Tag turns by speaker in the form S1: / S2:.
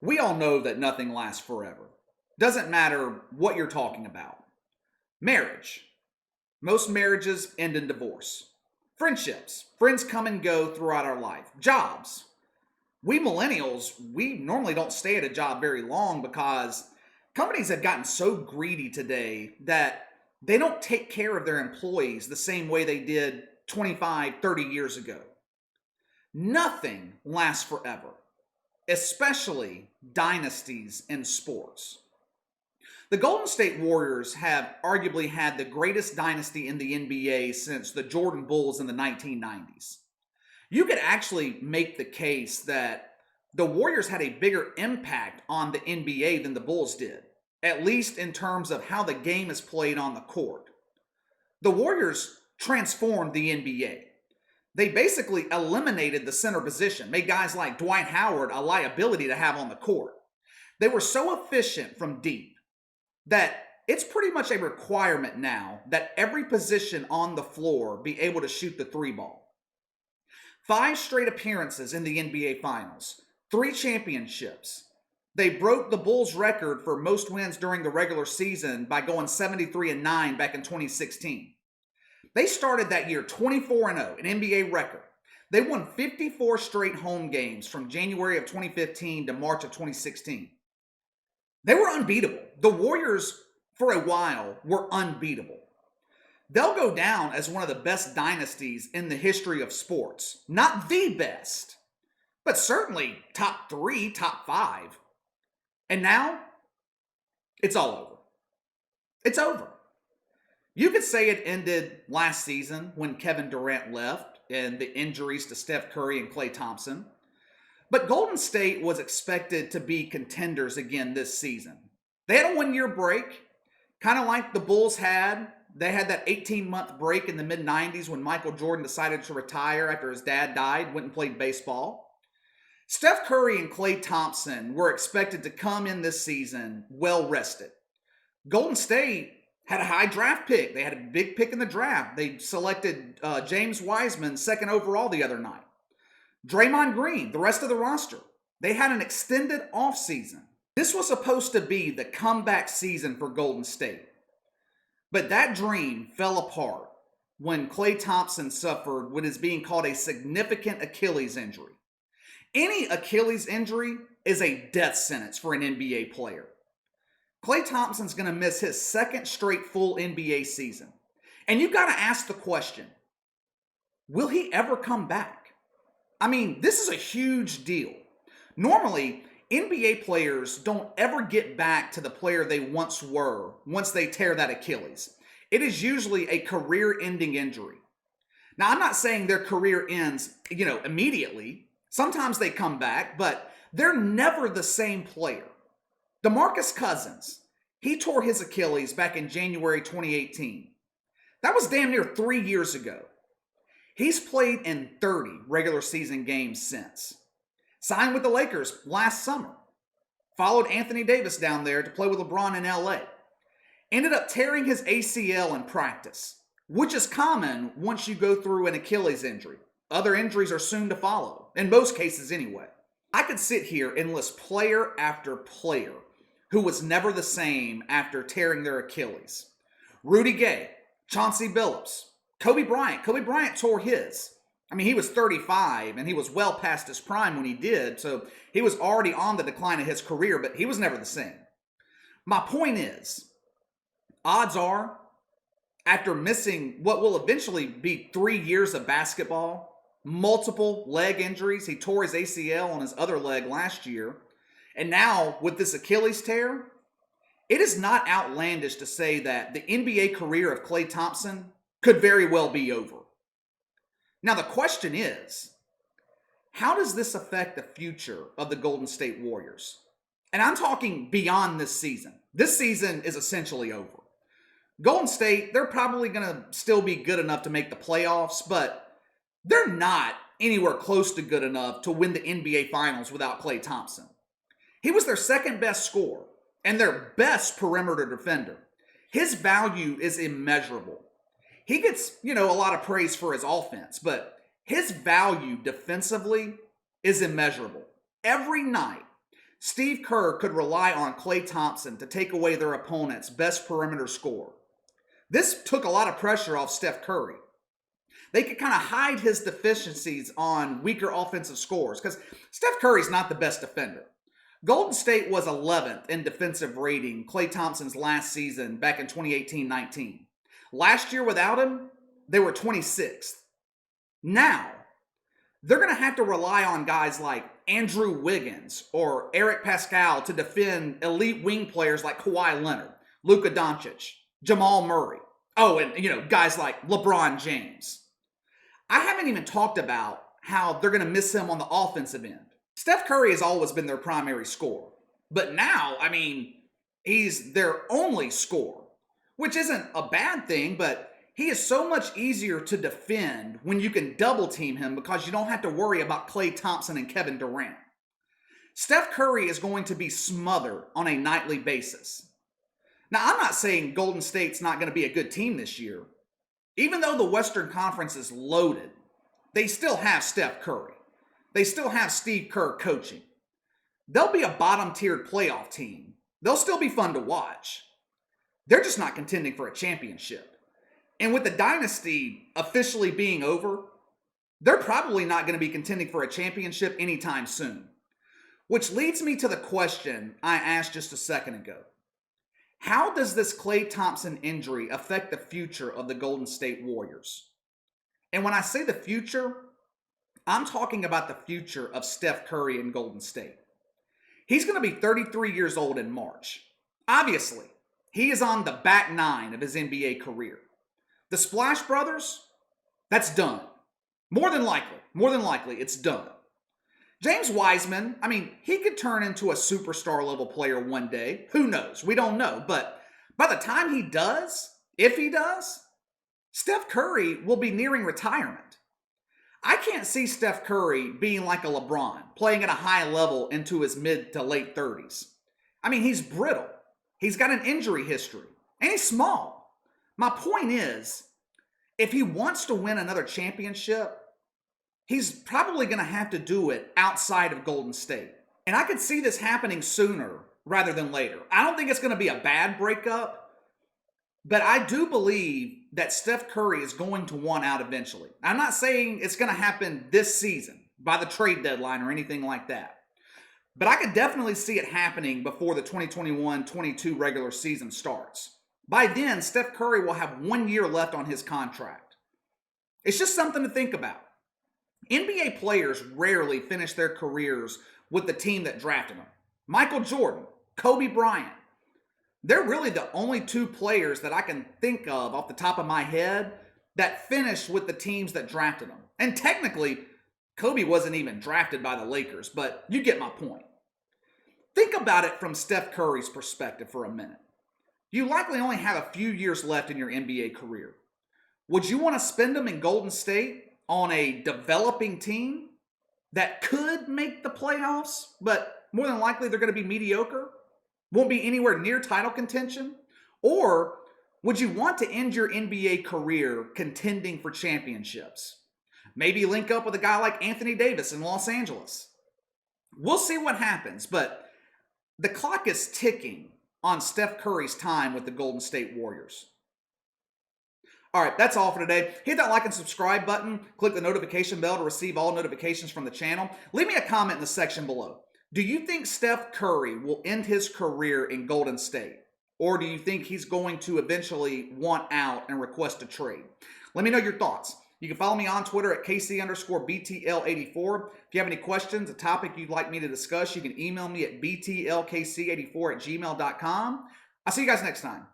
S1: We all know that nothing lasts forever. Doesn't matter what you're talking about. Marriage. Most marriages end in divorce. Friendships. Friends come and go throughout our life. Jobs. We millennials, we normally don't stay at a job very long because companies have gotten so greedy today that they don't take care of their employees the same way they did 25, 30 years ago. Nothing lasts forever, especially dynasties in sports. The Golden State Warriors have arguably had the greatest dynasty in the NBA since the Jordan Bulls in the 1990s. You could actually make the case that the Warriors had a bigger impact on the NBA than the Bulls did, at least in terms of how the game is played on the court. The Warriors transformed the NBA. They basically eliminated the center position, made guys like Dwight Howard a liability to have on the court. They were so efficient from deep that it's pretty much a requirement now that every position on the floor be able to shoot the three ball. 5 straight appearances in the NBA Finals, 3 championships. They broke the Bulls' record for most wins during the regular season by going 73-9 back in 2016. They started that year 24-0, an NBA record. They won 54 straight home games from January of 2015 to March of 2016. They were unbeatable. The Warriors, for a while, were unbeatable. They'll go down as one of the best dynasties in the history of sports. Not the best, but certainly top 3, top 5. And now, it's all over. It's over. You could say it ended last season when Kevin Durant left and the injuries to Steph Curry and Klay Thompson. But Golden State was expected to be contenders again this season. They had a 1-year break, kind of like the Bulls had. They had that 18-month break in the mid-90s when Michael Jordan decided to retire after his dad died, went and played baseball. Steph Curry and Klay Thompson were expected to come in this season well-rested. Golden State had a high draft pick. They had a big pick in the draft. They selected James Wiseman second overall the other night. Draymond Green, the rest of the roster. They had an extended offseason. This was supposed to be the comeback season for Golden State. But that dream fell apart when Klay Thompson suffered what is being called a significant Achilles injury. Any Achilles injury is a death sentence for an NBA player. Klay Thompson's going to miss his second straight full NBA season. And you've got to ask the question, will he ever come back? I mean, this is a huge deal. Normally, NBA players don't ever get back to the player they once were once they tear that Achilles. It is usually a career-ending injury. Now, I'm not saying their career ends, immediately. Sometimes they come back, but they're never the same player. DeMarcus Cousins, he tore his Achilles back in January 2018. That was damn near 3 years ago. He's played in 30 regular season games since. Signed with the Lakers last summer. Followed Anthony Davis down there to play with LeBron in LA. Ended up tearing his ACL in practice, which is common once you go through an Achilles injury. Other injuries are soon to follow, in most cases anyway. I could sit here and list player after player who was never the same after tearing their Achilles. Rudy Gay, Chauncey Billups, Kobe Bryant. Kobe Bryant tore his. I mean, he was 35 and he was well past his prime when he did, so he was already on the decline of his career, but he was never the same. My point is, odds are, after missing what will eventually be 3 years of basketball, multiple leg injuries, he tore his ACL on his other leg last year, and now with this Achilles tear, it is not outlandish to say that the NBA career of Klay Thompson could very well be over. Now the question is, how does this affect the future of the Golden State Warriors? And I'm talking beyond this season. This season is essentially over. Golden State, they're probably going to still be good enough to make the playoffs, but they're not anywhere close to good enough to win the NBA Finals without Klay Thompson. He was their second best scorer and their best perimeter defender. His value is immeasurable. He gets, a lot of praise for his offense, but his value defensively is immeasurable. Every night, Steve Kerr could rely on Klay Thompson to take away their opponent's best perimeter scorer. This took a lot of pressure off Steph Curry. They could kind of hide his deficiencies on weaker offensive scores because Steph Curry's not the best defender. Golden State was 11th in defensive rating Klay Thompson's last season back in 2018-19. Last year without him, they were 26th. Now, they're going to have to rely on guys like Andrew Wiggins or Eric Pascal to defend elite wing players like Kawhi Leonard, Luka Doncic, Jamal Murray. Oh, and guys like LeBron James. I haven't even talked about how they're going to miss him on the offensive end. Steph Curry has always been their primary scorer. But now, he's their only scorer, which isn't a bad thing, but he is so much easier to defend when you can double team him because you don't have to worry about Klay Thompson and Kevin Durant. Steph Curry is going to be smothered on a nightly basis. Now, I'm not saying Golden State's not going to be a good team this year. Even though the Western Conference is loaded, they still have Steph Curry. They still have Steve Kerr coaching. They'll be a bottom-tiered playoff team. They'll still be fun to watch. They're just not contending for a championship. And with the dynasty officially being over, they're probably not going to be contending for a championship anytime soon. Which leads me to the question I asked just a second ago. How does this Klay Thompson injury affect the future of the Golden State Warriors? And when I say the future, I'm talking about the future of Steph Curry in Golden State. He's going to be 33 years old in March. Obviously, he is on the back nine of his NBA career. The Splash Brothers, that's done. More than likely, it's done. James Wiseman, he could turn into a superstar level player one day. Who knows? We don't know. But by the time he does, if he does, Steph Curry will be nearing retirement. I can't see Steph Curry being like a LeBron, playing at a high level into his mid to late 30s. He's brittle. He's got an injury history. And he's small. My point is, if he wants to win another championship, he's probably going to have to do it outside of Golden State. And I could see this happening sooner rather than later. I don't think it's going to be a bad breakup, but I do believe that Steph Curry is going to want out eventually. I'm not saying it's going to happen this season by the trade deadline or anything like that. But I could definitely see it happening before the 2021-22 regular season starts. By then, Steph Curry will have 1 year left on his contract. It's just something to think about. NBA players rarely finish their careers with the team that drafted them. Michael Jordan, Kobe Bryant. They're really the only two players that I can think of off the top of my head that finished with the teams that drafted them. And technically, Kobe wasn't even drafted by the Lakers, but you get my point. Think about it from Steph Curry's perspective for a minute. You likely only have a few years left in your NBA career. Would you want to spend them in Golden State on a developing team that could make the playoffs, but more than likely they're going to be mediocre? Won't be anywhere near title contention? Or would you want to end your NBA career contending for championships? Maybe link up with a guy like Anthony Davis in Los Angeles. We'll see what happens, but the clock is ticking on Steph Curry's time with the Golden State Warriors. All right, that's all for today. Hit that like and subscribe button. Click the notification bell to receive all notifications from the channel. Leave me a comment in the section below. Do you think Steph Curry will end his career in Golden State? Or do you think he's going to eventually want out and request a trade? Let me know your thoughts. You can follow me on Twitter at KC_BTL84. If you have any questions, a topic you'd like me to discuss, you can email me at BTLKC84@gmail.com. I'll see you guys next time.